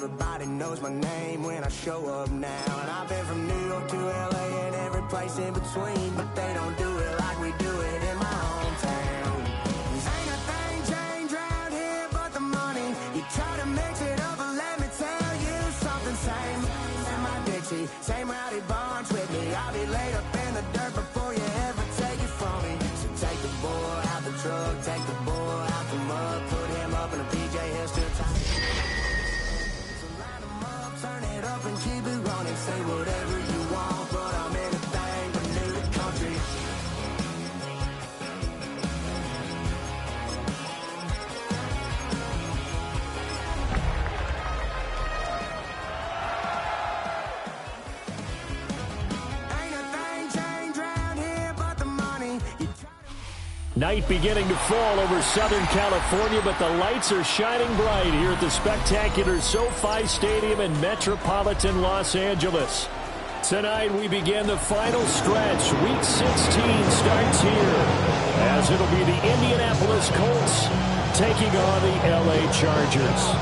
Everybody knows my name when I show up now. And I've been from New York to LA and every place in between, but they don't do it like we do it in my hometown. Ain't a thing changed round here but the money. You try to mix it up, but let me tell you something. Same in my Dixie, same rowdy bunch with me. I'll be laid up in the dirt before you ever take it from me. So take the boy out the truck, take the boy out the mud, put him up in a PJ, he'll still tie. So line him up, turn it up and keep it running. Say whatever you want, but I'm anything but new to country. Night beginning to fall over Southern California, but the lights are shining bright here at the spectacular SoFi Stadium in metropolitan Los Angeles. Tonight we begin the final stretch. Week 16 starts here, as it'll be the Indianapolis Colts taking on the LA Chargers.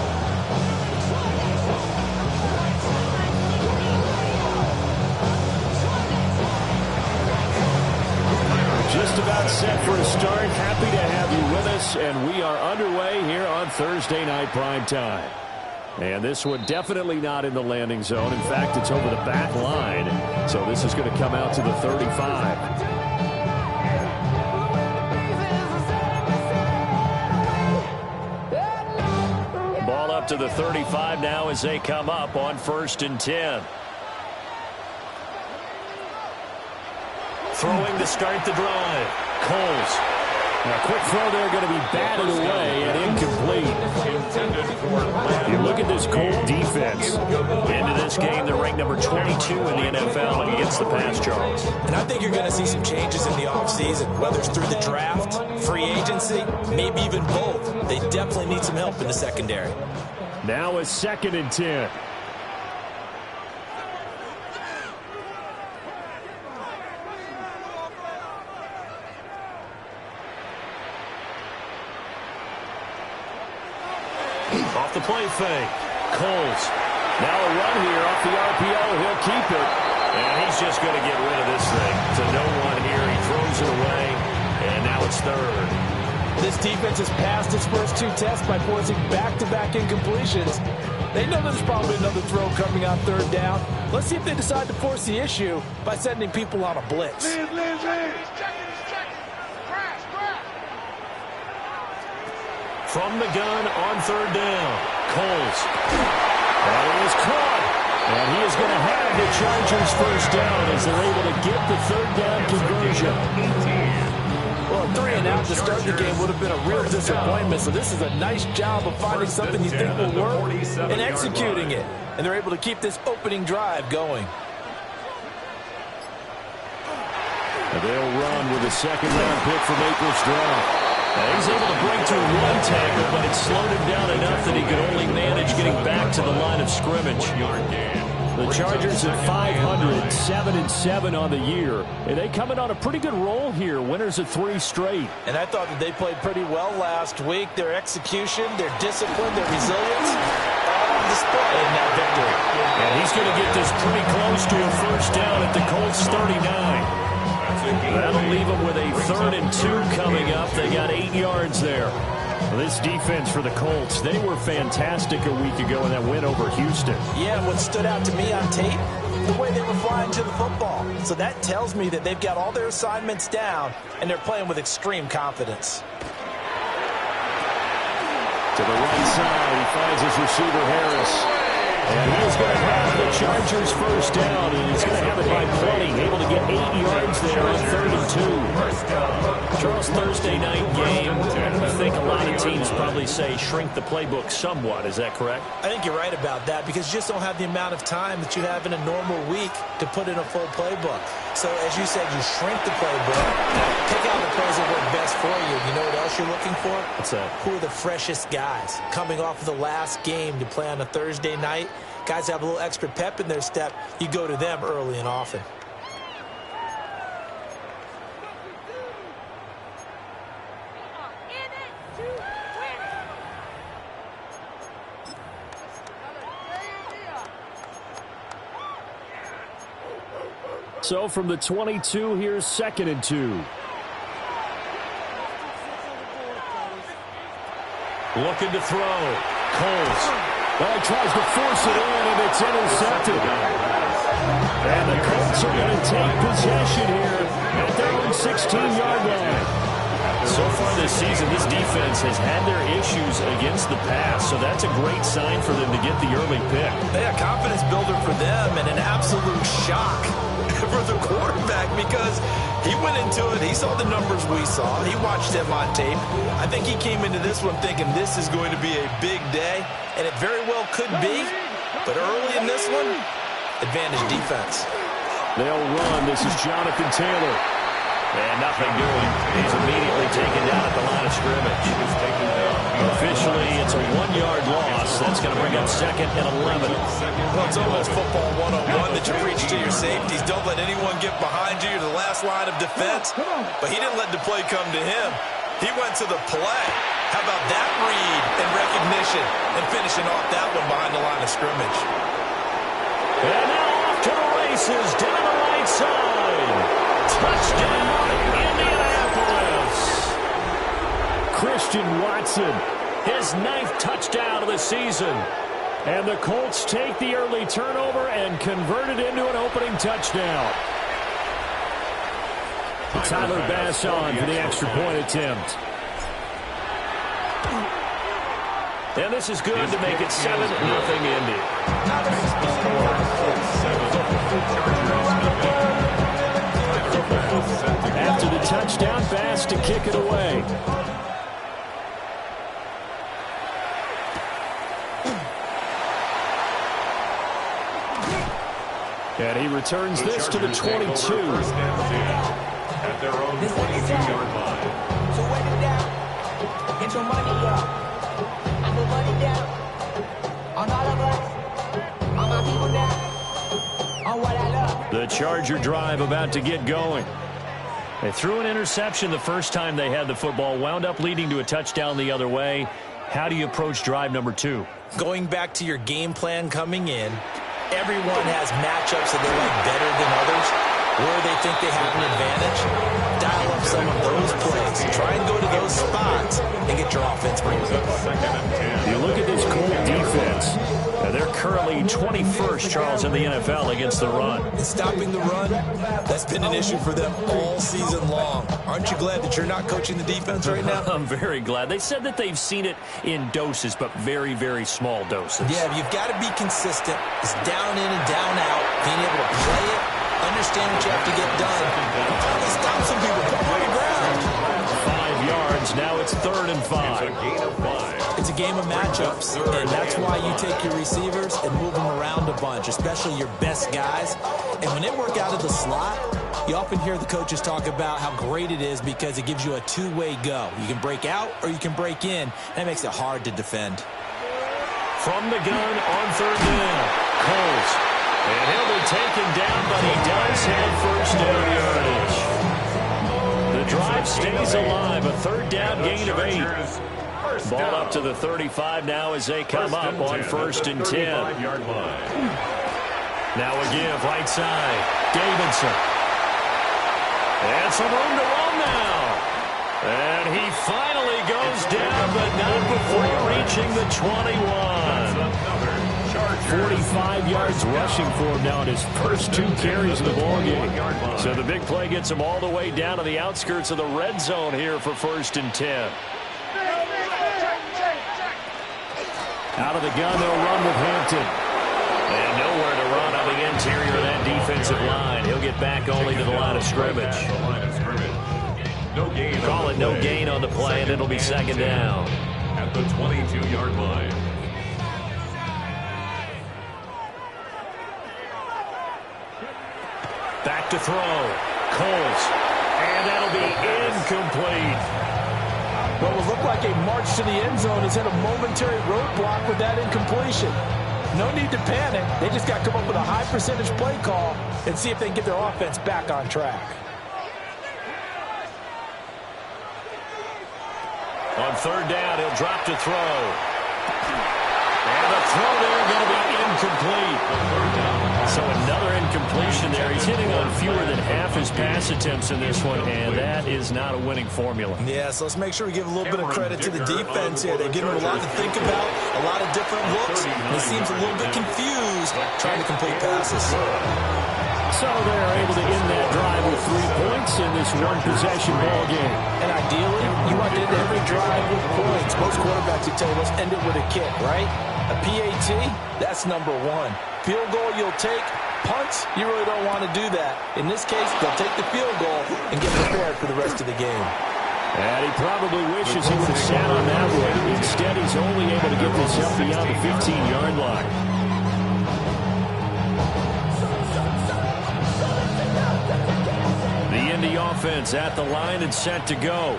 Just about set for a start. Happy to have you with us, and we are underway here on Thursday Night Prime Time. And this one definitely not in the landing zone. In fact, it's over the back line, so this is going to come out to the 35. Ball up to the 35 now as they come up on 1st and 10. Throwing to start the drive. Coles. Now, quick throw there going to be batted away and incomplete. You look at this Colt defense. Into this game, they're ranked number 22 in the NFL against the pass, Charles. And I think you're going to see some changes in the offseason, whether it's through the draft, free agency, maybe even both. They definitely need some help in the secondary. Now a 2nd and 10. Off the play fake. Coles. Now a run here off the RPO. He'll keep it. And he's just going to get rid of this thing. To no one here. He throws it away. And now it's 3rd. This defense has passed its first 2 tests by forcing back-to-back incompletions. They know there's probably another throw coming on 3rd down. Let's see if they decide to force the issue by sending people on a blitz. From the gun on 3rd down. Coles. And it is caught. And he is going to have the Chargers first down as they're able to get the 3rd down conversion. Well, 3 and out to start the game would have been a real disappointment. So this is a nice job of finding something you think will work and executing it. And they're able to keep this opening drive going. And they'll run with a 2nd-round pick from April's draft. He's able to break through 1 tackle, but it slowed him down enough that he could only manage getting back to the line of scrimmage. The Chargers at 500, 7-7 on the year. And they come in on a pretty good roll here. Winners of 3 straight. And I thought that they played pretty well last week. Their execution, their discipline, their resilience, all on display in that victory. And he's going to get this pretty close to a first down at the Colts 39. That'll leave them with a 3rd and 2 coming up. They got 8 yards there. Well, this defense for the Colts, they were fantastic a week ago in that win over Houston. Yeah, what stood out to me on tape, the way they were flying to the football. So that tells me that they've got all their assignments down, and they're playing with extreme confidence. To the right side, he finds his receiver, Harris. And he is going to have the Chargers first down, and he's going to have it by plenty, able to get 8 yards there on 3rd and 2. Charles, Thursday night game, I think a lot of teams probably say shrink the playbook somewhat. Is that correct? I think you're right about that because you just don't have the amount of time that you have in a normal week to put in a full playbook. So, as you said, you shrink the playbook, pick out the plays that work best for you. You know what else you're looking for? What's that? Who are the freshest guys coming off of the last game to play on a Thursday night? Guys have a little extra pep in their step. You go to them early and often. So from the 22, here's 2nd and 2. Looking to throw. Colts. Well, he tries to force it in, and it's intercepted. And the Colts are going to take possession here at their own 16-yard line. So far this season, this defense has had their issues against the pass, so that's a great sign for them to get the early pick. Yeah, confidence builder for them and an absolute shock for the quarterback because he went into it. He saw the numbers we saw. He watched them on tape. I think he came into this one thinking this is going to be a big day, and it very well could be. But early in this one, advantage defense. They'll run. This is Jonathan Taylor. And nothing doing. He's immediately taken down at the line of scrimmage. Officially, it's a 1-yard loss. That's going to bring up 2nd and 11. Well, it's almost football 101 that you preach to your safeties. Don't let anyone get behind you. You're the last line of defense. But he didn't let the play come to him. He went to the play. How about that read and recognition and finishing off that one behind the line of scrimmage. And now off to the races down the right side. Touchdown, Indianapolis. Christian Watson, his 9th touchdown of the season. And the Colts take the early turnover and convert it into an opening touchdown. Tyler Bass on for the extra point attempt. And this is good to make it 7-0 Indy. After the touchdown, Bass to kick it away. And he returns this to the 22. At their own 22-yard line. So wait it down. Get your money up. I put money down. On all of us. On my people now. On what I love. The Charger drive about to get going. They threw an interception the first time they had the football, wound up leading to a touchdown the other way. How do you approach drive number 2? Going back to your game plan coming in, everyone has matchups that they like better than others, where they think they have an advantage. Dial up some of those plays. Try and go to those spots and get your offense moving. You look at this Colt defense. They're currently 21st, Charles, in the NFL against the run. And stopping the run, that's been an issue for them all season long. Aren't you glad that you're not coaching the defense right now? I'm very glad. They said that they've seen it in doses, but very, very small doses. Yeah, you've got to be consistent. It's down in and down out. Being able to play it, understand what you have to get done. Stop some people. Put them on the ground. 5 yards. Now it's 3rd and 5. It's a game of matchups, and that's why you take your receivers and move them around a bunch, especially your best guys. And when they work out of the slot, you often hear the coaches talk about how great it is because it gives you a two-way go. You can break out or you can break in. That makes it hard to defend. From the gun on 3rd down, Colts. And he'll be taken down, but he does have first down yardage. The drive stays alive, a 3rd down gain of 8. Ball up to the 35 now as they come up on 1st and 10. Now a give, right side, Davidson. And some room to run now. And he finally goes down, but not before reaching the 21. 45 yards rushing for him now in his first 2 carries of the ballgame. So the big play gets him all the way down to the outskirts of the red zone here for 1st and 10. Out of the gun, they'll run with Hampton. And nowhere to run on the interior of that defensive line. He'll get back only to the line of scrimmage. Call it no gain on the play, and it'll be 2nd down. At the 22-yard line. Back to throw. Colts. And that'll be incomplete. What will look like a march to the end zone has hit a momentary roadblock with that incompletion. No need to panic. They just got to come up with a high percentage play call and see if they can get their offense back on track. On 3rd down, he'll drop to throw. And the throw there going to be incomplete. So another incompletion there. He's hitting on fewer than half his pass attempts in this one, and that is not a winning formula. Yeah, so let's make sure we give a little bit of credit to the defense here. They're giving him a lot to think about, a lot of different looks, and he seems a little bit confused trying to complete passes. So they're able to end that drive with 3 points in this one-possession ball game. And ideally, you want to end every drive with points. Most quarterbacks would tell you, let's end it with a kick, right? A PAT, that's number one. Field goal you'll take. Punts, you really don't want to do that. In this case, they'll take the field goal and get prepared for the rest of the game. And he probably wishes he would have sat on that one. Instead, he's only able to get this up beyond the 15-yard line. The Indy offense at the line and set to go.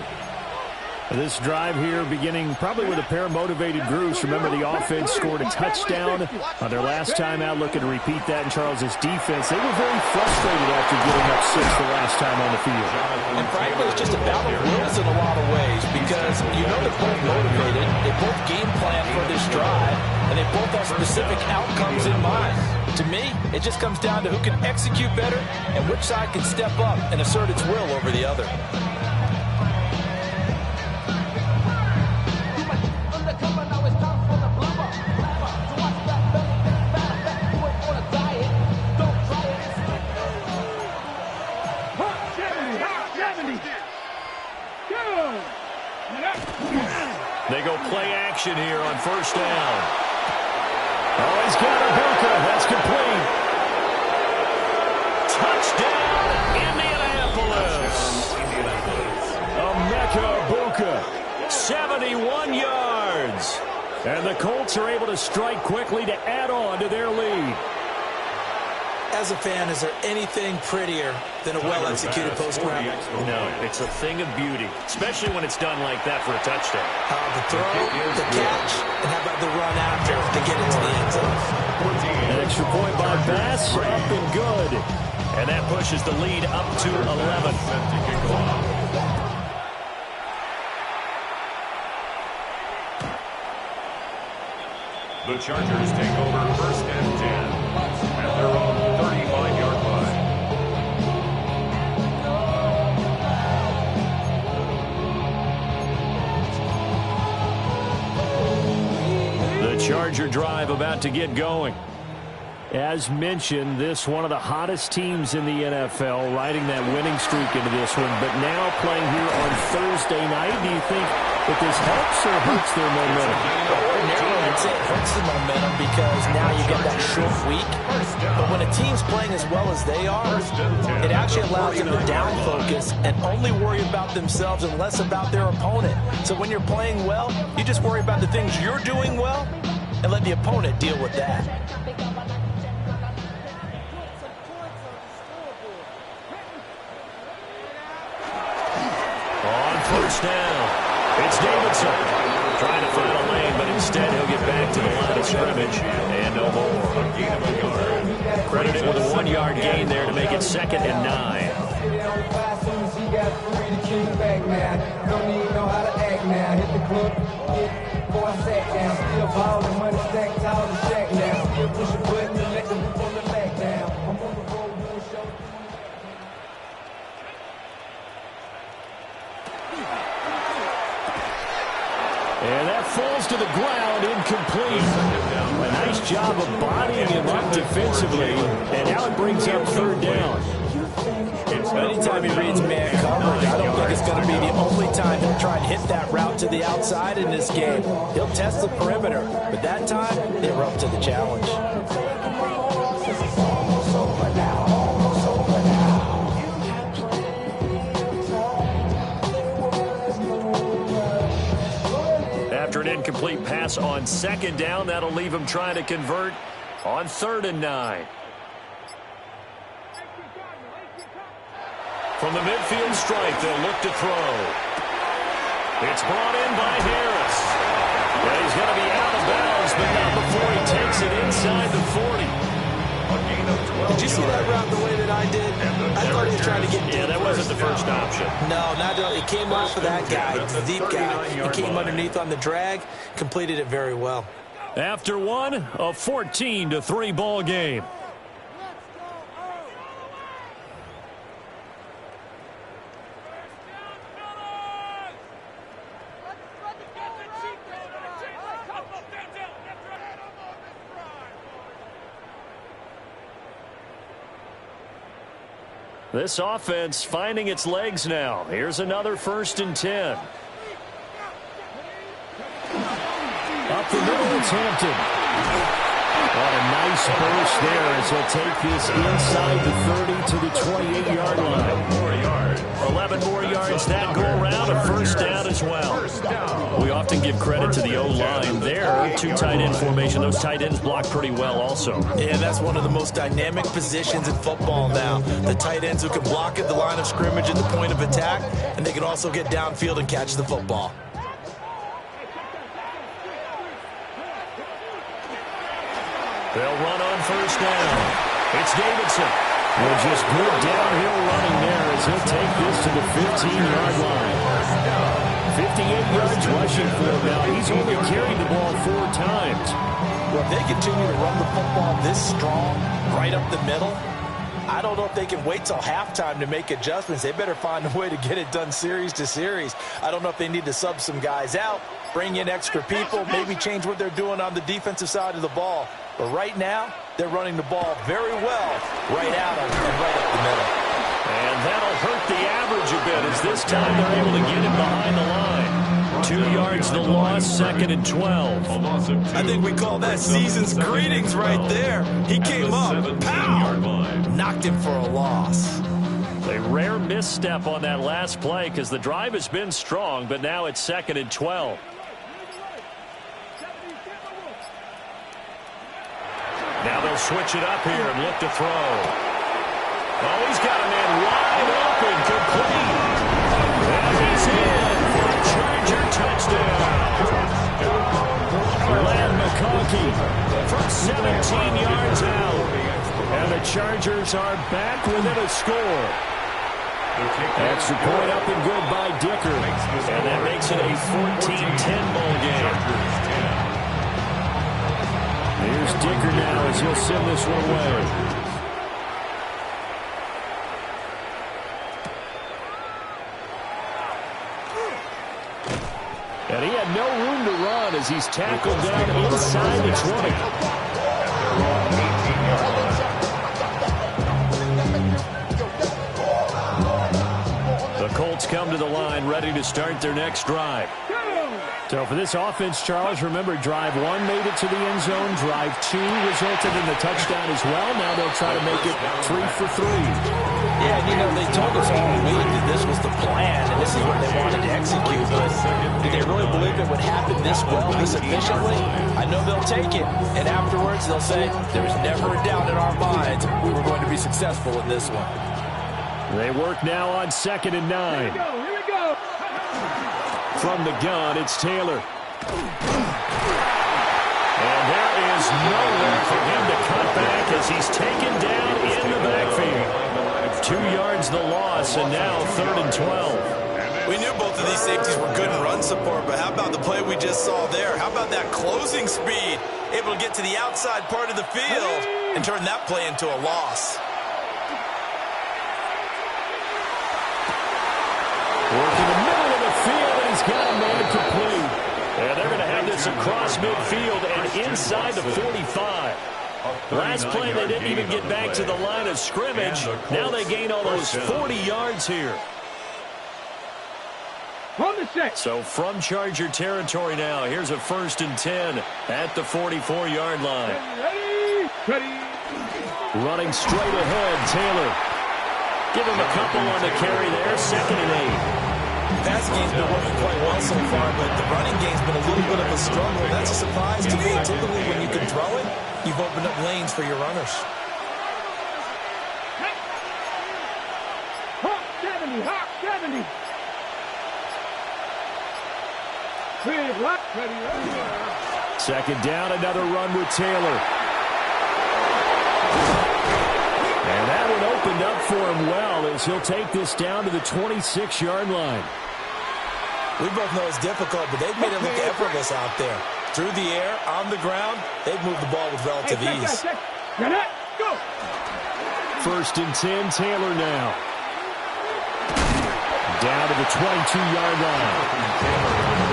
This drive here beginning probably with a pair of motivated groups. Remember, the offense scored a touchdown on their last time out, looking to repeat that in Charles's defense. They were very frustrated after giving up 6 the last time on the field. And frankly, it's just a battle of wills in a lot of ways because you know they're both motivated. They both game plan for this drive, and they both have specific outcomes in mind. To me, it just comes down to who can execute better and which side can step up and assert its will over the other. They go play action here on first down. Oh, he's got a bunker. That's complete. Touchdown, Indianapolis. Emeka Buka, 71 yards. And the Colts are able to strike quickly to add on to their lead. As a fan, is there anything prettier than a well-executed post route? No, it's a thing of beauty, especially when it's done like that for a touchdown. The throw, the catch, and how about the run after to get into the end zone? An extra point by Bass, up and good. And that pushes the lead up to 11. The Chargers take over first and 10 at their own 35-yard line. The Charger drive about to get going. As mentioned, this one of the hottest teams in the NFL, riding that winning streak into this one, but now playing here on Thursday night. Do you think that this helps or hurts their momentum? Ordinarily, I'd say it hurts the momentum because now you get that short week. But when a team's playing as well as they are, it actually allows them to down focus and only worry about themselves and less about their opponent. So when you're playing well, you just worry about the things you're doing well and let the opponent deal with that. First down. It's Davidson trying to find a lane, but instead he'll get back to the line of scrimmage and no more. Credited with a 1-yard gain there to make it 2nd and 9. And that falls to the ground, incomplete. A nice job of bodying him up defensively, and now it brings up 3rd down. Anytime he reads man coverage, I don't think it's going to be the only time he'll try and hit that route to the outside in this game. He'll test the perimeter, but that time, they were up to the challenge. After an incomplete pass on 2nd down, that'll leave him trying to convert on 3rd and 9. From the midfield stripe, they'll look to throw. It's brought in by Harris. Well, he's going to be out of bounds, but not before he takes it inside the 40. Did you see that route the way that I did? I thought he was trying to get deep. Yeah, that wasn't the first option. No, not at all. It came off of that guy, the deep guy. He came underneath on the drag, completed it very well. After one, a 14-3 ball game. This offense finding its legs now. Here's another 1st and 10. Up the middle, it's Hampton. What a nice burst there as he'll take this inside the 30 to the 28-yard line. 11 more yards that go around, a 1st down as well. We often give credit to the O-line there. 2 tight end formation. Those tight ends block pretty well also. Yeah, that's one of the most dynamic positions in football now. The tight ends who can block at the line of scrimmage at the point of attack, and they can also get downfield and catch the football. They'll run on 1st down. It's Davidson. Well, just good downhill running there as he'll take this to the 15-yard line. 58 yards rushing for him now. He's only carried the ball 4 times. Well, if they continue to run the football this strong, right up the middle, I don't know if they can wait till halftime to make adjustments. They better find a way to get it done series to series. I don't know if they need to sub some guys out, bring in extra people, maybe change what they're doing on the defensive side of the ball. But right now, they're running the ball very well right out of and right up the middle. And that'll hurt the average a bit as this time they're able to get him behind the line. 2 yards the loss, 2nd and 12. I think we call that season's greetings right there. He came up, pow, knocked him for a loss. A rare misstep on that last play because the drive has been strong, but now it's 2nd and 12. Now they'll switch it up here and look to throw. Oh, he's got a man wide open, complete. And he's in for a Charger touchdown. Len McConkey from 17 yards out. And the Chargers are back within a score. Extra point up and good by Dicker. And that makes it a 14-10 ball game. Here's Dicker now as he'll send this one away. And he had no room to run as he's tackled down inside the 20. The Colts come to the line ready to start their next drive. So for this offense, Charles, remember, drive 1 made it to the end zone. Drive 2 resulted in the touchdown as well. Now they'll try to make it 3 for 3. Yeah, you know, they told us all week that this was the plan and this is what they wanted to execute. But did they really believe it would happen this well, this efficiently? I know they'll take it. And afterwards, they'll say, there was never a doubt in our minds we were going to be successful in this one. They work now on 2nd and 9. Here we go. From the gun, it's Taylor. And there is nowhere for him to cut back as he's taken down in the backfield. 2 yards the loss, and now 3rd and 12. We knew both of these safeties were good in run support, but how about the play we just saw there? How about that closing speed? Able to get to the outside part of the field and turn that play into a loss. Work in the middle of the field, and he's got a man complete. And they're going to have this across midfield and inside the 45. Last play, they didn't even get back to the line of scrimmage. Now they gain almost 40 yards here. So from Charger territory now, here's a 1st and 10 at the 44-yard line. Ready. Running straight ahead, Taylor. Give him a couple on the carry there, 2nd and 8. Pass game's been working quite well so far, but the running game's been a little bit of a struggle. That's a surprise to me. Typically, when you can throw it, you've opened up lanes for your runners. Hawk 70, Hawk 70. Ready. 2nd down, another run with Taylor. And that one opened up for him well as he'll take this down to the 26-yard line. We both know it's difficult, but they've made it look effortless out there. Through the air, on the ground, they've moved the ball with relative ease. Go. 1st and 10, Taylor now. Down to the 22-yard line.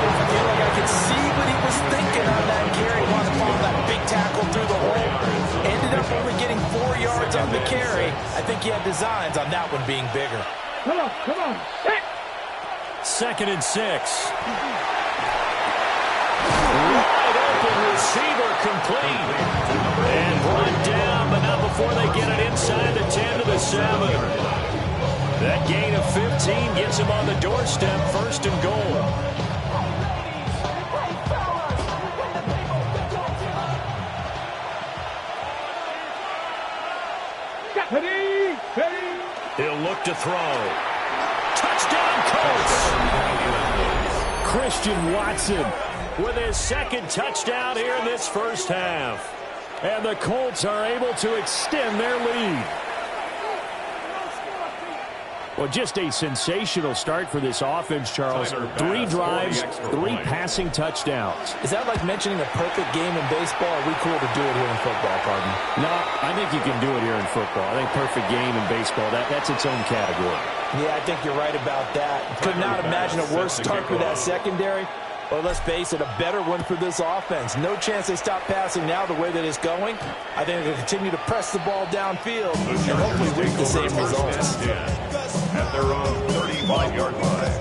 I feel like I could see what he was thinking on that carry. Wanted to follow that big tackle through the hole. Ended up only getting 4 yards on on the carry. I think he had designs on that one being bigger. Come on. Hey. 2nd and 6. Wide open receiver complete. And brought down, but not before they get it inside the 10 to the 7. That gain of 15 gets him on the doorstep, 1st and goal. He'll look to throw. Touchdown, Colts! Christian Watson with his 2nd touchdown here in this first half. And the Colts are able to extend their lead. Well, just a sensational start for this offense, Charles. 3 drives, 3 passing touchdowns. Is that like mentioning a perfect game in baseball? Or are we cool to do it here in football, pardon? No, I think you can do it here in football. I think perfect game in baseball, that's its own category. Yeah, I think you're right about that. Could not imagine a worse start for that secondary. Or let's face it, a better one for this offense. No chance they stop passing now the way that it's going. I think they'll continue to press the ball downfield and hopefully reach the same results. At their own 35-yard line.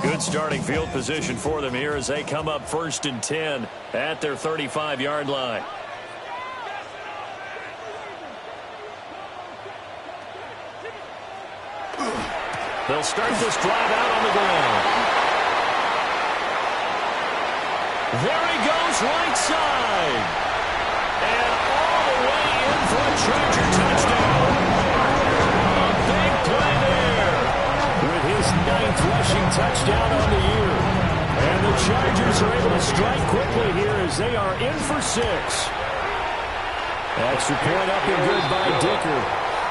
Good starting field position for them here as they come up 1st and 10 at their 35-yard line. They'll start this drive out on the ground. There he goes, right side. And all the way in for a Charger touchdown. A big play there. With his 9th rushing touchdown on the year. And the Chargers are able to strike quickly here as they are in for 6. Extra point up and good by Dicker.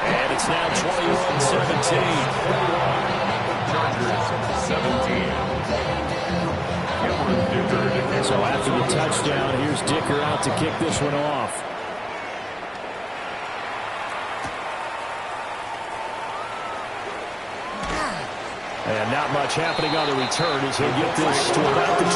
And it's now 21-17. Chargers 17. So after the touchdown, here's Dicker out to kick this one off. And not much happening on the return as he'll get this to about the 23.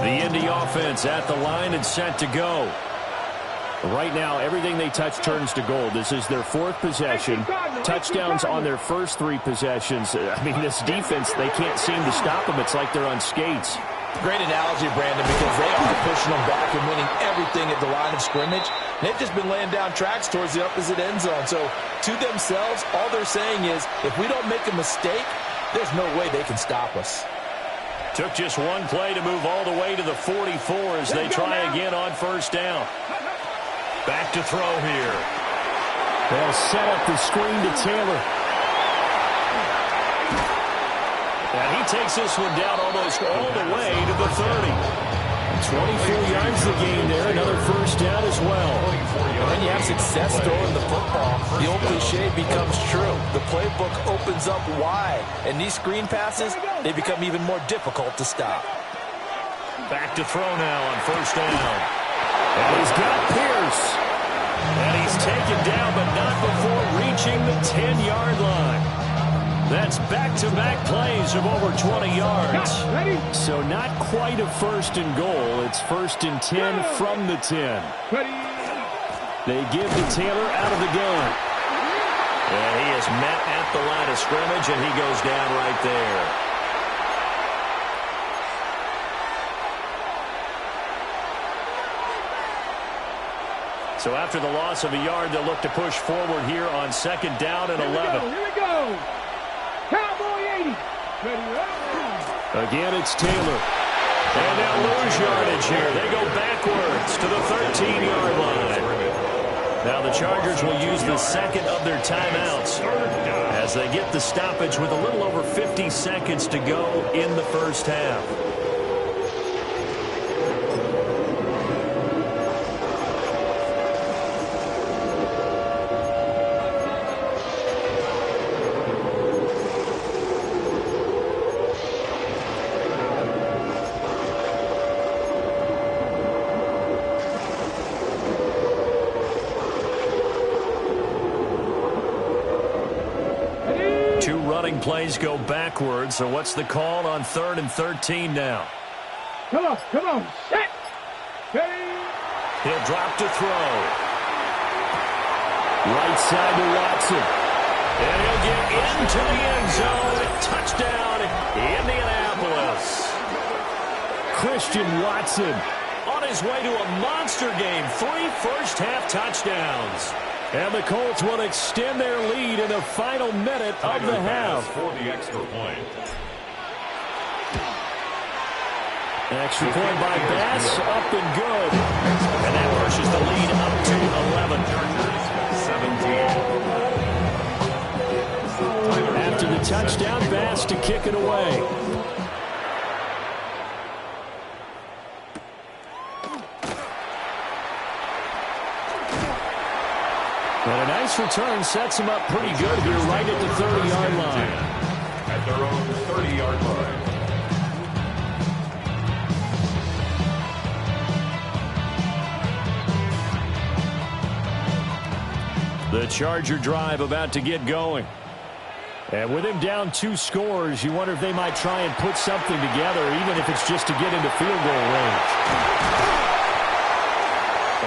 The Indy offense at the line and set to go. Right now, everything they touch turns to gold. This is their 4th possession. Touchdowns on their first 3 possessions. I mean, this defense, they can't seem to stop them. It's like they're on skates. Great analogy, Brandon, because they are pushing them back and winning everything at the line of scrimmage. They've just been laying down tracks towards the opposite end zone. So, to themselves, all they're saying is, if we don't make a mistake, there's no way they can stop us. Took just one play to move all the way to the 44 as they try again on 1st down. Back to throw here. They'll set up the screen to Taylor. And he takes this one down almost all the way to the 30. 24 yards the gain there. Another 1st down as well. When you have success throwing the football, the old cliche becomes true. The playbook opens up wide. And these screen passes, they become even more difficult to stop. Back to throw now on 1st down. And he's got Pierce. And he's taken down, but not before reaching the 10-yard line. That's back-to-back plays of over 20 yards. So not quite a 1st and goal. It's 1st and 10 from the 10. They give to Taylor out of the gun. And he is met at the line of scrimmage, and he goes down right there. So after the loss of a yard, they'll look to push forward here on 2nd down and 11. Here we go. Cowboy 80. Again, it's Taylor. And they'll lose yardage here. They go backwards to the 13-yard line. Now the Chargers will use the 2nd of their timeouts as they get the stoppage with a little over 50 seconds to go in the first half. Running plays go backwards, so what's the call on 3rd and 13 now? Come on, set. Ready. He'll drop to throw. Right side to Watson. And he'll get into the end zone. Touchdown, Indianapolis. Christian Watson on his way to a monster game. 3 first-half touchdowns. And the Colts will extend their lead in the final minute of the half. For the extra point. Extra point by Bass, up and good. And that pushes the lead up to 11. After the touchdown, Bass to kick it away. And a nice return sets him up pretty good here right at the 30-yard line. At their own 30-yard line. The Charger drive about to get going. And with him down 2 scores, you wonder if they might try and put something together, even if it's just to get into field goal range.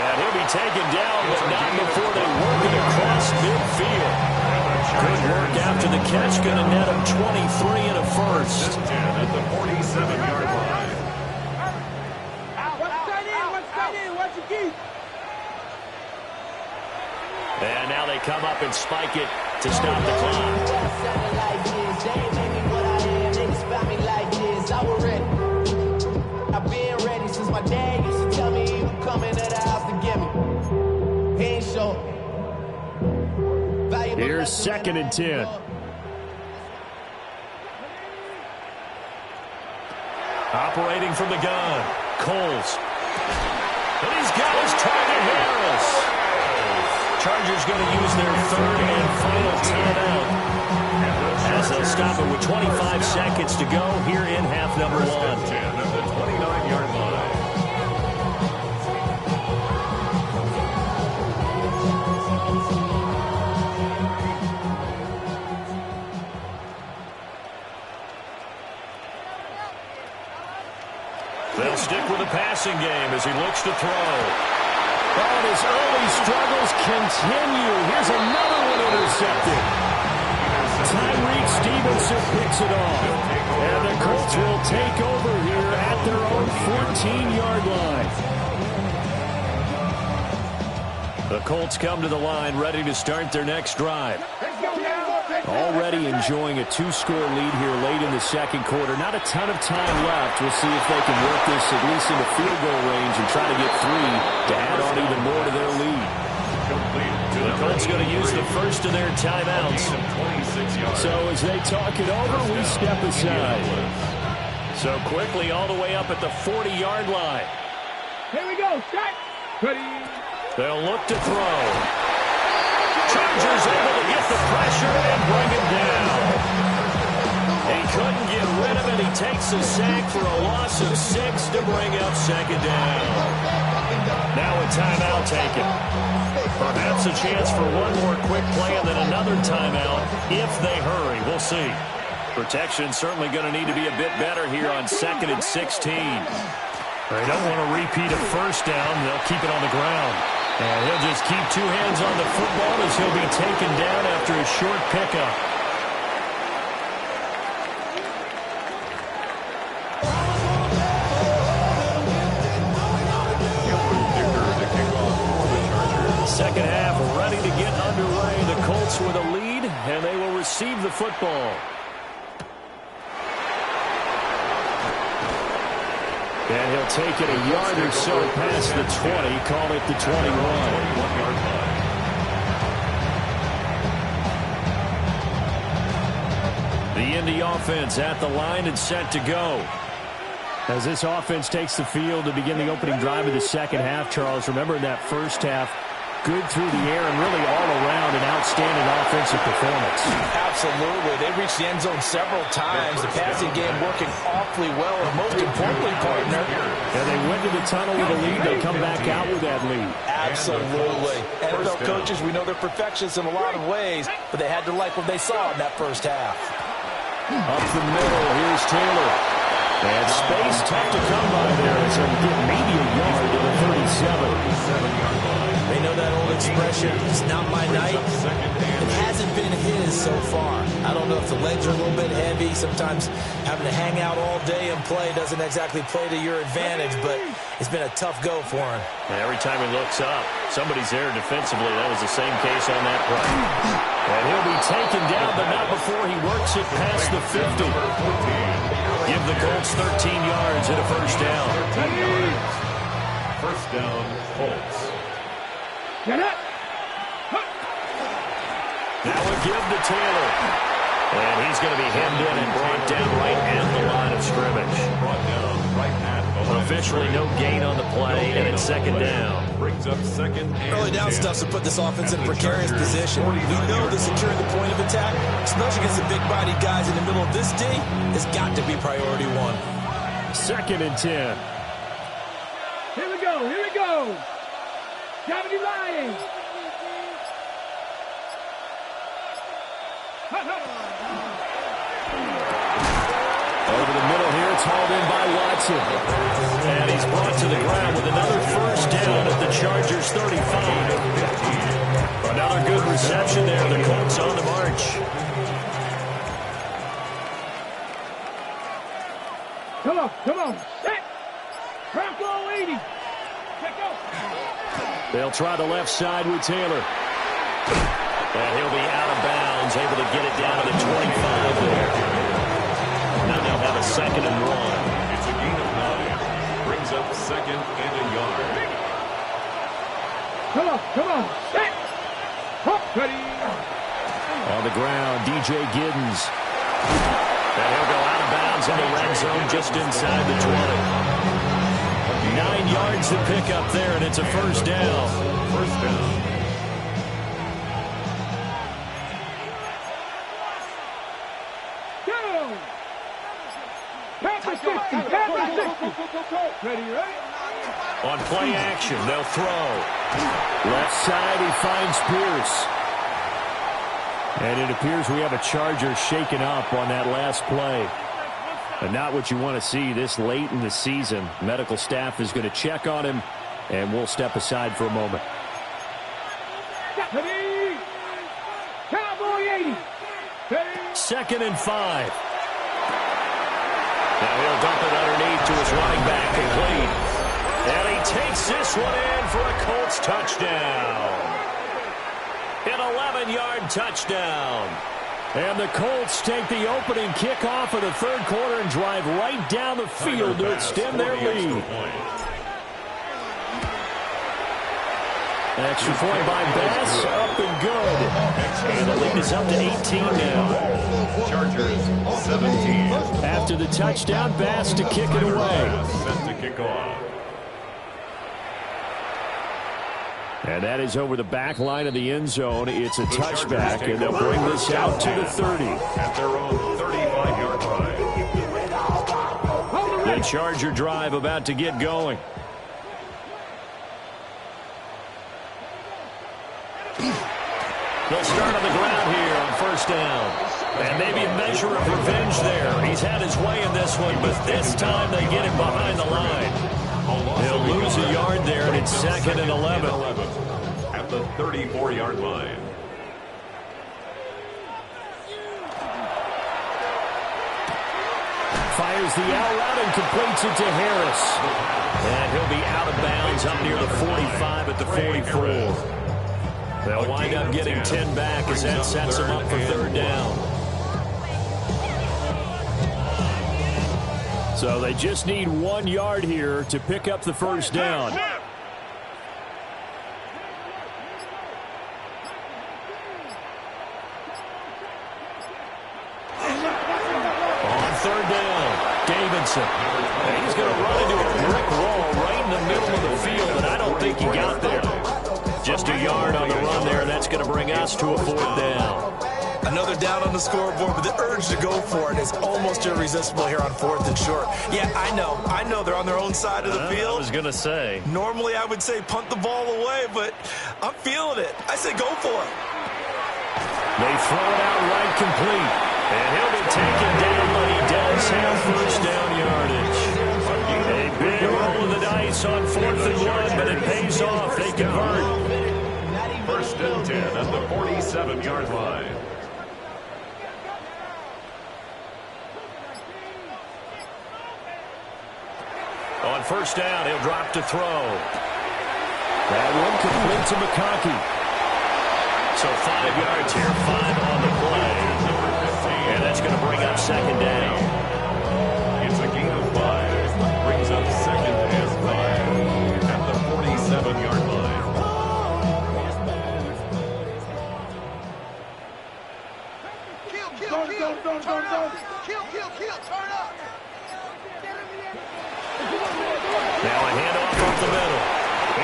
And he'll be taken down, but not before they work it across midfield. Good work after the catch, going to net him 23 and a first. At the 47-yard line. What's the key? And now they come up and spike it to stop the clock. I've been ready since my dad used to tell me he would come into the house to get me. He ain't show. Here's 2nd and 10. Operating from the gun, Coles. And he's got his target, Harris. Chargers going to use their 3rd and final timeout as they'll stop it with 25 seconds to go here in half number 1. 10 at the 29-yard line. They'll stick with the passing game as he looks to throw. Oh, his early struggles continue. Here's another one intercepted. Tyreek Stevenson picks it off. And the Colts will take over here at their own 14-yard line. The Colts come to the line ready to start their next drive. Already enjoying a 2-score lead here late in the 2nd quarter. Not a ton of time left. We'll see if they can work this at least into field goal range and try to get 3 to add on even more to their lead. The Colts going to use the first of their timeouts. So as they talk it over, we step aside. So quickly all the way up at the 40-yard line. Here we go. Set. Ready. They'll look to throw. Chargers able to get the pressure and bring him down. He couldn't get rid of it. He takes a sack for a loss of 6 to bring up 2nd down. Now a timeout taken. Perhaps a chance for one more quick play and then another timeout if they hurry. We'll see. Protection certainly going to need to be a bit better here on 2nd and 16. They don't want to repeat a first down. They'll keep it on the ground. And he'll just keep 2 hands on the football as he'll be taken down after a short pickup. Second half ready to get underway. The Colts with a lead, and they will receive the football. And he'll take it a yard or so past the 20, call it the 21. The Indy offense at the line and set to go. As this offense takes the field to begin the opening drive of the second half, Charles, remember in that first half, good through the air and really all around an outstanding offensive performance. Absolutely. They reached the end zone several times. The passing game working awfully well. And most importantly, partner. And they went to the tunnel with a lead. They come back out with that lead. Absolutely. NFL coaches, we know they're perfectionists in a lot of ways, but they had to like what they saw in that first half. Up the middle, here's Taylor. And space tough to come by there, so you get maybe a yard to the 37. They know that old expression, it's not my night. It hasn't been his so far. I don't know if the legs are a little bit heavy. Sometimes having to hang out all day and play doesn't exactly play to your advantage, but it's been a tough go for him. And every time he looks up, somebody's there defensively. That was the same case on that play. And he'll be taken down, but not before he works it past the 50. Give the Colts 13 yards and a first down. First down, Colts. Get up. Now a give to Taylor. And he's going to be hemmed in and brought down right at the line of scrimmage. Brought down right at the line. Officially no gain on the play, and it's second down. Brings up second and Early down 10. stuff's to put this offense in a precarious position. We know that securing the point of attack, especially against the big-bodied guys in the middle of this D, has got to be priority one. Second and 10. Here we go. Here we go. Gravity Lions. Over the middle here, it's hauled in by Watson. And he's brought to the ground with another first down at the Chargers 35. Another good reception there. The Colts on the march. Come on. Come on. Set. Bronco 80. Check out. They'll try the left side with Taylor. And he'll be out of bounds, able to get it down to the 25 there. Now they'll have a second and 1. It's a gain of 9. Brings up second and a yard. Come on. Come on. Set. Hop. Ready. On the ground, DJ Giddens. And he'll go out of bounds in the red zone just inside the 20. 9 yards to pick up there, and it's a first down. First down. Go. Pepper 60. Pepper 60. Ready, ready. On play action, they'll throw. Left side, he finds Pierce. And it appears we have a Charger shaken up on that last play. But not what you want to see this late in the season. Medical staff is going to check on him, and we'll step aside for a moment. Ready. Cowboy 80. Ready. Second and 5. Now he'll dump it underneath to his running back, complete. And he takes this one in for a Colts touchdown. An 11-yard touchdown. And the Colts take the opening kickoff of the third quarter and drive right down the field to extend their lead. Extra point by Bass, up and good. And the lead is up to 18 now. Chargers 17. After the touchdown, Bass to kick it away. Set to kick off. And that is over the back line of the end zone. It's a touchback, and they'll bring this out to the 30. At their own 35-yard line. The Charger drive about to get going. They'll start on the ground here on first down. And maybe a measure of revenge there. He's had his way in this one, but this time they get him behind the line. They'll lose a yard there, and it's second and 11. At the 34-yard line. Fires the out route and completes it to Harris. And he'll be out of bounds up near the 45 at the 44. They'll wind up getting 10 back as that sets them up for third down. So they just need 1 yard here to pick up the first down. On third down, Davidson. And he's going to run into a brick wall right in the middle of the field, and I don't think he got there. Just a yard on the run there, and that's going to bring us to a fourth down. Another down on the scoreboard, but the urge to go for it is almost irresistible here on fourth and short. Yeah, I know they're on their own side of the field. I was going to say. Normally I would say punt the ball away, but I'm feeling it. I say go for it. They throw it out right complete. And he'll be taken down, but he does have first down yardage. A big roll of the dice on 4th and 1, but it pays off. They convert. First and 10 at the 47-yard line. On first down, he'll drop to throw. That one complete to McConkey. So 5 yards here, 5 on the play. And that's going to bring up second down. It's a gain of 5. Brings up second and 5 at the 47-yard line. Turn up. Kill, turn up. Now a handoff up the middle.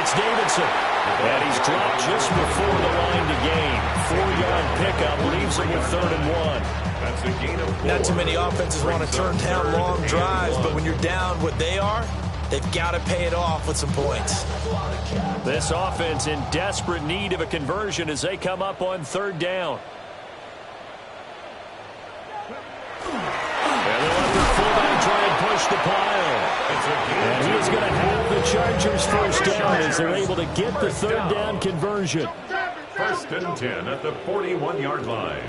It's Davidson. And he's dropped just before the line to gain. 4-yard pickup leaves him with 3rd and 1. That's a gain of 4. Not too many offenses want to turn down long drives, but when you're down what they are, they've got to pay it off with some points. This offense in desperate need of a conversion as they come up on 3rd down. And they'll let the fullback try and push the pile. And he is going to have the Chargers first down as they're able to get the 3rd down conversion. First and 10 at the 41-yard line.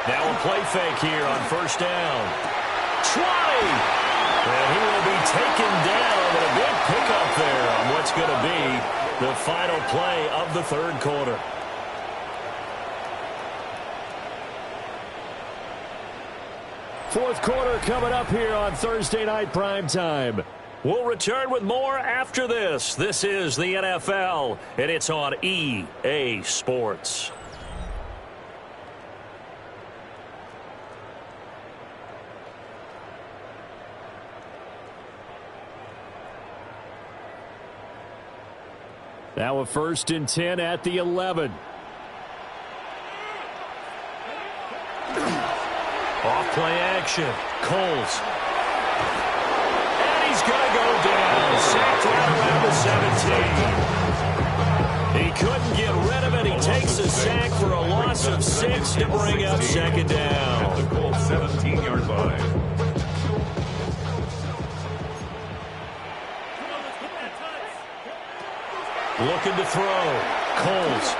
Now a play fake here on first down. Try! And he will be taken down with a big pickup there on what's going to be the final play of the 3rd quarter. Fourth quarter coming up here on Thursday Night Primetime. We'll return with more after this. This is the NFL, and it's on EA Sports. Now a 1st and 10 at the 11. Off play action. Coles. And he's going to go down. Sacked right around the 17. He couldn't get rid of it. He takes a sack for a loss of 6 to bring up second down. At the Colts 17-yard line. Looking to throw. Coles.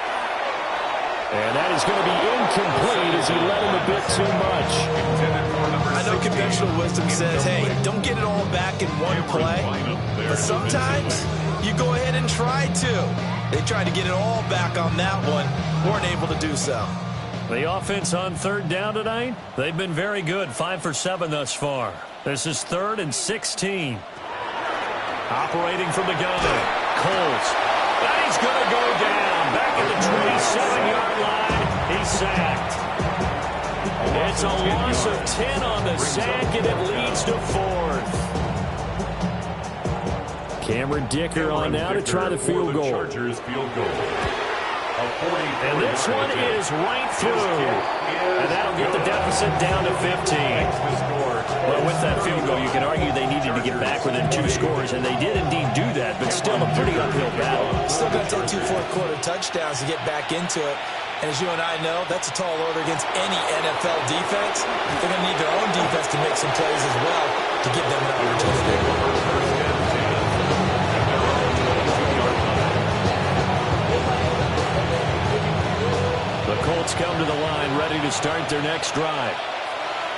And that is going to be incomplete as he let him a bit too much. I know conventional wisdom says, hey, don't get it all back in one play. But sometimes you go ahead and try to. They tried to get it all back on that one. Weren't able to do so. The offense on 3rd down tonight, they've been very good. 5 for 7 thus far. This is 3rd and 16. Operating from the gun. Coles. And he's going to go down. Back at the 27-yard line. He's sacked. It's a loss of 10 on the sack, and it leads to 4th. Cameron Dicker on now to try the field goal. Chargers field goal. And this one is right through. And that'll get the deficit down to 15. Well, with that field goal, you can argue they needed to get back within 2 scores, and they did indeed do that, but still a pretty uphill battle. Still going to take 2 fourth-quarter touchdowns to get back into it. And as you and I know, that's a tall order against any NFL defense. They're going to need their own defense to make some plays as well to give them an opportunity. The Colts come to the line ready to start their next drive.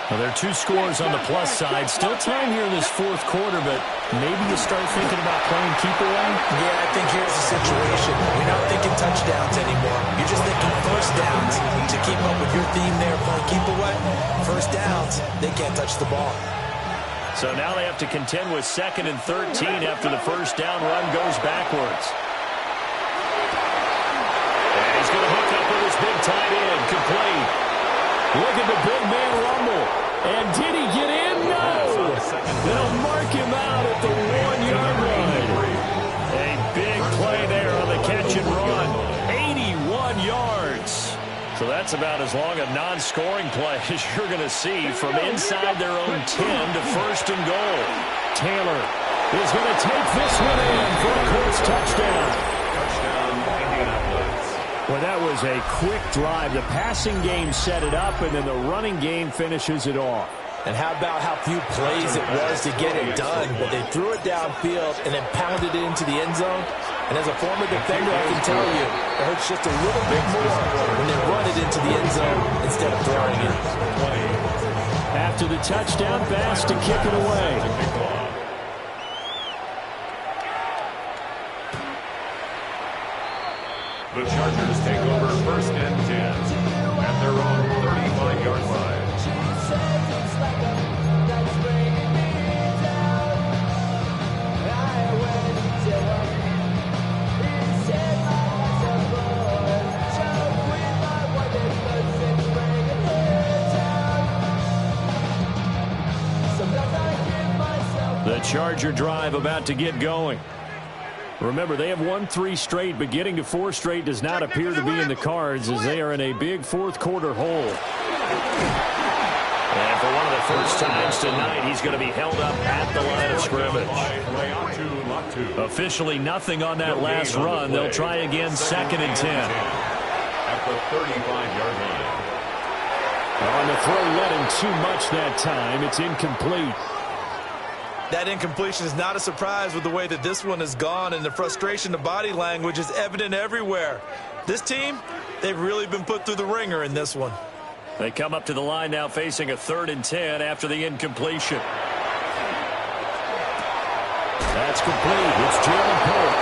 Well, there are 2 scores on the plus side. Still time here in this 4th quarter, but maybe you start thinking about playing keep away? Yeah, I think here's the situation. You're not thinking touchdowns anymore. You're just thinking first downs. To keep up with your theme there, playing keep away, first downs, they can't touch the ball. So now they have to contend with 2nd and 13 after the first down run goes backwards. And he's going to hook up with his big tight end, complete. Look at the big man rumble. And did he get in? No. They'll mark him out at the 1-yard line. A big play there on the catch and run. 81 yards. So that's about as long a non-scoring play as you're going to see from inside their own 10 to 1st and goal. Taylor is going to take this one in for a Colts touchdown. Touchdown, Indianapolis. Well, that was a quick drive. The passing game set it up, and then the running game finishes it off. And how about how few plays it was to get it done, but they threw it downfield and then pounded it into the end zone. And as a former defender, I can tell you, it hurts just a little bit more when they run it into the end zone instead of throwing it. After the touchdown pass to kick it away. The Chargers take over 1st and 10 at their own 35-yard line. The Charger drive about to get going. Remember, they have won 3 straight, but getting to 4 straight does not appear to be in the cards as they are in a big fourth-quarter hole. And for one of the first times tonight, he's going to be held up at the line of scrimmage. Officially nothing on that last run. They'll try again 2nd and 10. At the 35-yard line. On the throw, let him too much that time. It's incomplete. That incompletion is not a surprise with the way that this one has gone, and the frustration, the body language is evident everywhere. This team, they've really been put through the ringer in this one. They come up to the line now facing a 3rd and 10 after the incompletion. That's complete. It's Jalen Pope.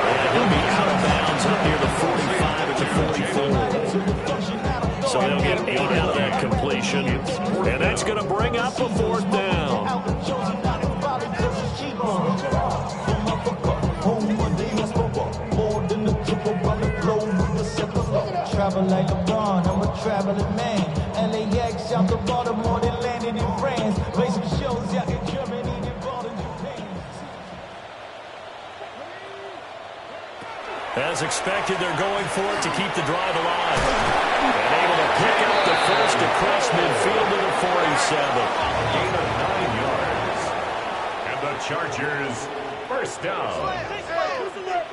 And he'll be out of bounds up near the 45 at the 44. So they'll get 8 out of that completion. And that's going to bring up a 4th down. Travel like LeBron, I'm a traveling man. LAX out to Baltimore, they landed in France. Play some shows out in Germany, they bought in Japan. As expected, they're going for it to keep the drive alive. And able to pick up the first across midfield to the 47. Gain of 9 yards. And the Chargers, 1st down.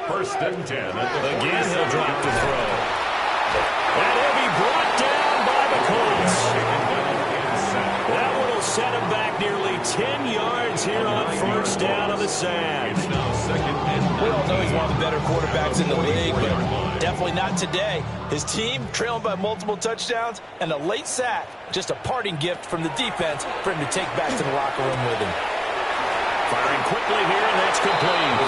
1st and 10 at the Again, he'll drop the throw. And he'll be brought down by the Colts. That one will set him back nearly 10 yards here on 1st down of the sack. It's now 2nd and 9. We all know he's one of the better quarterbacks in the league, but definitely not today. His team trailing by multiple touchdowns and a late sack. Just a parting gift from the defense for him to take back to the locker room with him. Firing quickly here, and that's complete.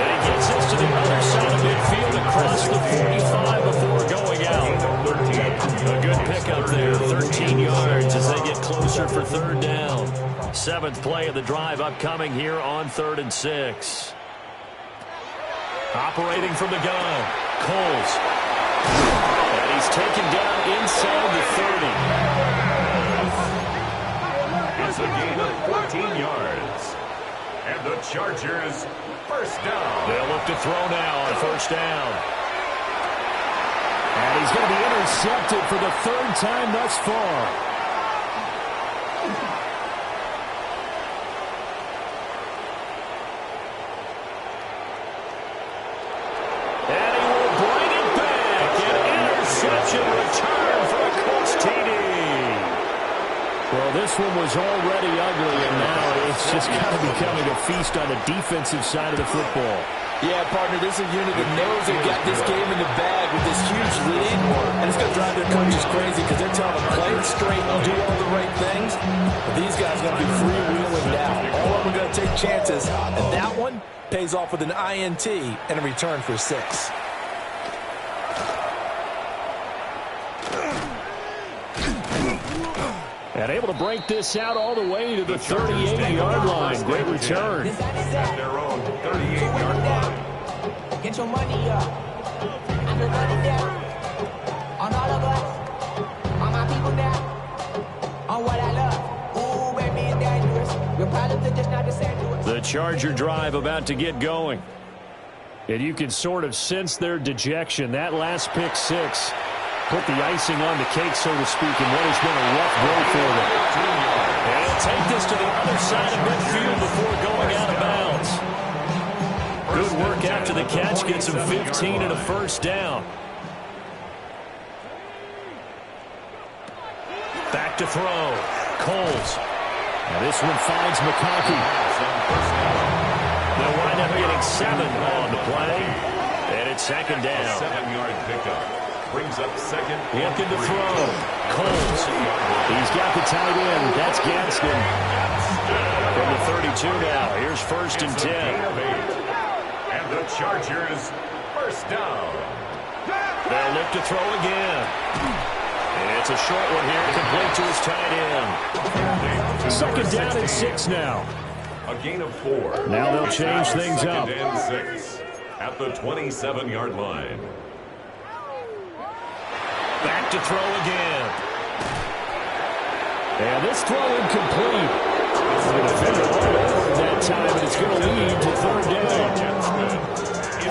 And he gets us to the other side of midfield across the 45 before going out. A good pickup there, 13 yards as they get closer for 3rd down. 7th play of the drive upcoming here on 3rd and 6. Operating from the gun, Coles. And he's taken down inside the 30. It's a gain of 14 yards. And the Chargers, 1st down. They'll look to throw now on 1st down. And he's going to be intercepted for the 3rd time thus far. And he will bring it back. An interception return for a Colts TD. Well, this one was already ugly, and now it's just kind of becoming a feast on the defensive side of the football. Yeah, partner, this is a unit that knows they've got this game in the bag with this huge lead, and it's going to drive their coaches crazy because they're telling them play it straight and do all the right things. But these guys are going to be freewheeling now. All of them are going to take chances, and that one pays off with an INT and a return for 6. And able to break this out all the way to the 38-yard line. Great return. At their own 38-yard line. Get your money up. I'm the money down. On all of us. On my people now. On what I love. Ooh, baby, it's dangerous. Your problems are just not the same to us. The Charger drive about to get going. And you can sort of sense their dejection. That last pick 6 put the icing on the cake, so to speak, in what has been a rough go for them. And he'll take this to the other side of midfield before going out of bounds. Good work after the catch, gets him 15 and a 1st down. Back to throw. Coles. And this one finds McConkey. They'll wind up getting 7 on the play. And it's second down. 7-yard pickup. Brings up second. Looking to throw. Coles. He's got the tight end. That's Gadsden. From the 32 now. Here's first and 10. And the Chargers first down. They'll look to throw again. It's a short one here, complete to his tight end. Second down and 6 now. A gain of 4. Now they'll change things up. Second and 6 at the 27-yard line. Back to throw again. And this throw incomplete. The defender all over that time, and it's going to lead to third down.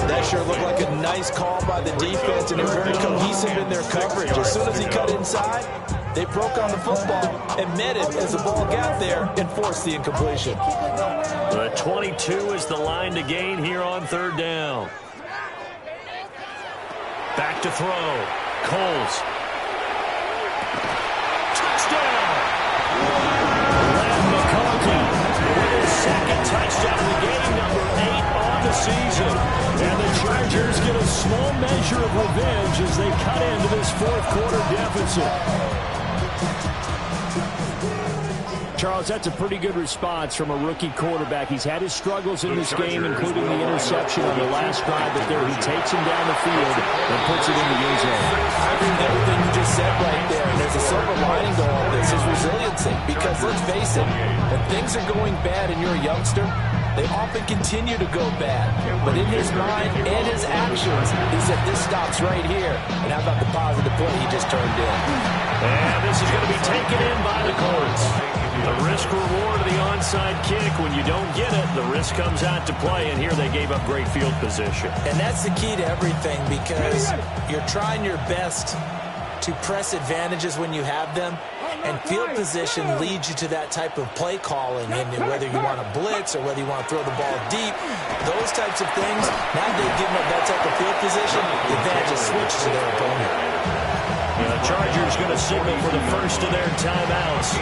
That sure looked like a nice call by the defense, and they're very cohesive in their coverage. As soon as he cut inside, they broke on the football and met it as the ball got there and forced the incompletion. The 22 is the line to gain here on third down. Back to throw. Coles. Touchdown! McConkey with his second touchdown of the game, number 8 on the season. And the Chargers get a small measure of revenge as they cut into this fourth quarter deficit. Charles, that's a pretty good response from a rookie quarterback. He's had his struggles in this game, including the interception on the last drive, but there he takes him down the field and puts it in the end zone. I mean, everything you just said right there, and there's a silver lining to all this, is resiliency. Because let's face it, when things are going bad and you're a youngster, they often continue to go bad. But in his mind and his actions, he said, this stops right here. And how about the positive play he just turned in? And this is going to be taken in by the Colts. The risk-reward of the onside kick. When you don't get it, the risk comes out to play, and here they gave up great field position. And that's the key to everything, because you're trying your best to press advantages when you have them, and field position leads you to that type of play calling, and whether you want to blitz or whether you want to throw the ball deep, those types of things, now they've given up that type of field position, the advantage is switched to their opponent. The Chargers going to signal for the first of their timeouts.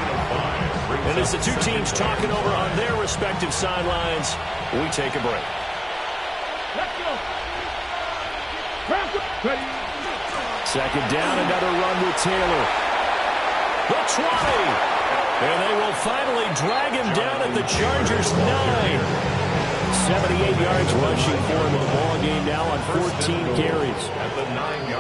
And as the two teams talking over on their respective sidelines, we take a break. Second down, another run with Taylor. The try. And they will finally drag him down at the Chargers' 9. 78 yards rushing for him in the ball game now on 14 carries.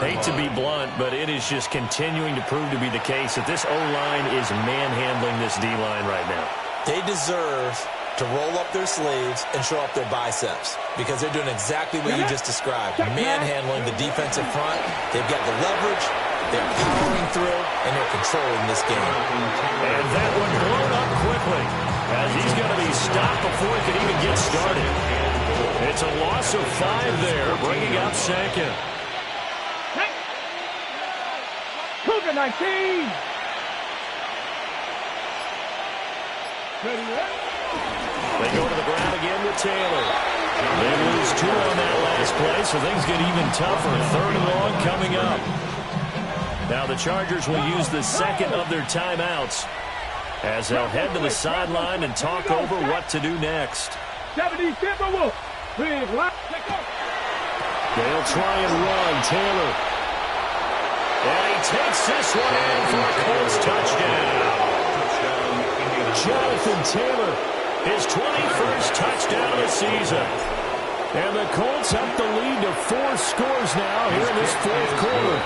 Hate to be blunt, but it is just continuing to prove to be the case that this O-line is manhandling this D-line right now. They deserve to roll up their sleeves and show up their biceps, because they're doing exactly what you just described, manhandling the defensive front. They've got the leverage, they're powering through, and they're controlling this game. And that one blown up quickly, as he's going to be stopped before he can even get started. It's a loss of 5 there, bringing up second. Cougar 19. They go to the ground again with Taylor. They lose 2 on that last play, so things get even tougher. 3rd and long coming up. Now the Chargers will use the second of their timeouts as they'll head to the sideline and talk over what to do next. They'll try and run. Taylor. And he takes this one in for a Colts touchdown. Jonathan Taylor, his 21st touchdown of the season. And the Colts up the lead to 4 scores now here in this fourth quarter.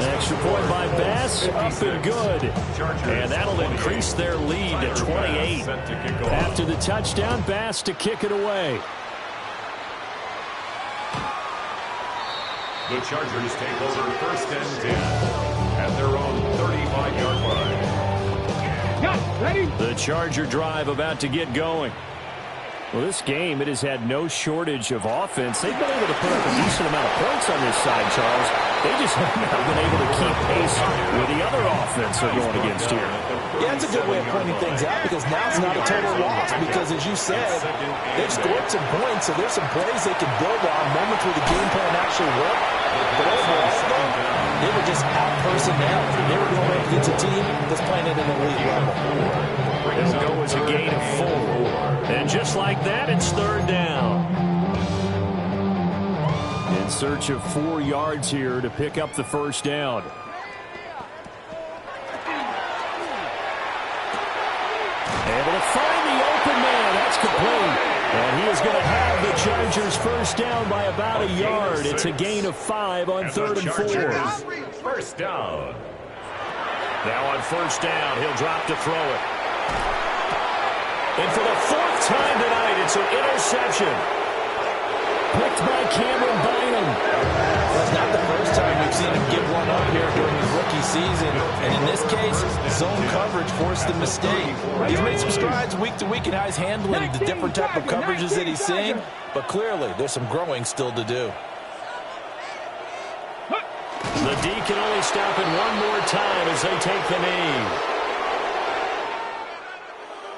An extra point by Bass, up and good. And that'll increase their lead to 28. After the touchdown, Bass to kick it away. The Chargers take over first and 10 at their own 35-yard line. The Charger drive about to get going. Well, this game, it has had no shortage of offense. They've been able to put up a decent amount of points on this side, Charles. They just have not been able to keep pace with the other offense they're going against here. Yeah, it's a good way of pointing things out, because now it's not a total loss. Because, as you said, they've scored some points, so there's some plays they can build on, moments where the game plan actually worked. But overall, They were just out-personnel. They were going up against a team that's playing at an elite level. It'll go as a gain of 4. And just like that, it's third down. In search of 4 yards here to pick up the first down. Able to find the open man. That's complete. And he is going to have the Chargers first down by about a yard. It's a gain of 5 on third and 4. First down. Now on first down, he'll drop to throw it. And for the 4th time tonight, it's an interception. Picked by Cameron Bynum. That's not the first time we've seen him give one up here during his rookie season. And in this case, zone coverage forced the mistake. He's made some strides week to week in how he's handling the different type of coverages that he's seeing. But clearly, there's some growing still to do. The D can only stop it one more time as they take the knee.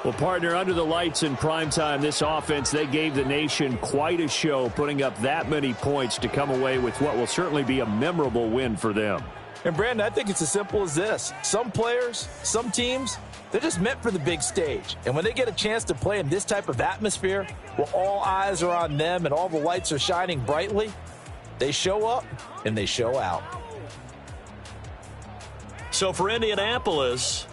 Well, partner, under the lights in primetime, this offense, they gave the nation quite a show, putting up that many points to come away with what will certainly be a memorable win for them. And, Brandon, I think it's as simple as this. Some players, some teams, they're just meant for the big stage. And when they get a chance to play in this type of atmosphere, where all eyes are on them and all the lights are shining brightly, they show up and they show out. So for Indianapolis,